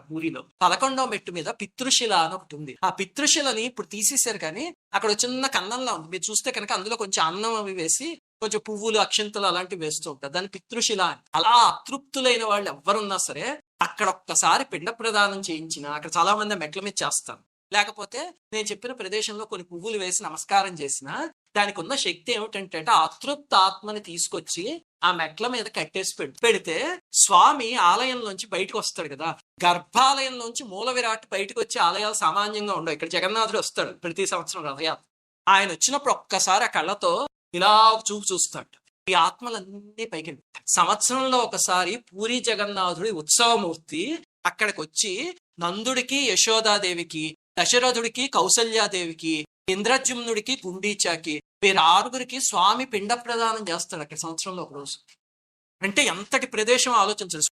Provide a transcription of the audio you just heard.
పూరిలో 11వ మెట్టు మీద పితృశిల అని ఒకటి ఉంది. ఆ పితృశిలని ఇప్పుడు తీసేశారు, కానీ అక్కడ చిన్న కన్నంలా ఉంది. మీరు చూస్తే కనుక అందులో కొంచెం అన్నం అవి వేసి కొంచెం పువ్వులు అక్షింతలు అలాంటివి వేస్తూ ఉంటారు. దాన్ని పితృశిల అని. అలా అతృప్తులైన వాళ్ళు ఎవరున్నా సరే అక్కడ ఒక్కసారి పిండ ప్రదానం చేయించిన, అక్కడ చాలా మంది మెట్ల మీద చేస్తారు. లేకపోతే నేను చెప్పిన ప్రదేశంలో కొన్ని పువ్వులు వేసి నమస్కారం చేసిన, దానికి ఉన్న శక్తి ఏమిటంటే అతృప్త ఆత్మని తీసుకొచ్చి ఆ మెట్ల మీద కట్టేసి పెడితే స్వామి ఆలయంలోంచి బయటకు వస్తాడు కదా. గర్భాలయంలోంచి మూల విరాట్ బయటకు వచ్చే ఆలయాలు సామాన్యంగా ఉండవు. ఇక్కడ జగన్నాథుడు వస్తాడు ప్రతి సంవత్సరం రథయాత్ర. ఆయన వచ్చినప్పుడు ఒక్కసారి ఆ కళ్ళతో ఇలా చూపు చూస్తాడు. ఈ ఆత్మలన్నీ పైకి సంవత్సరంలో ఒకసారి పూరి జగన్నాథుడి ఉత్సవమూర్తి అక్కడికి వచ్చి నందుడికి యశోదాదేవికి, దశరథుడికి కౌసల్యాదేవికి, ఇంద్రజుమ్నుడికి గుండీచాకి వీరు 6గురికి స్వామి పిండ ప్రదానం చేస్తాడు అక్కడ సంవత్సరంలో ఒక రోజు. అంటే ఎంతటి ప్రదేశం ఆలోచించండి.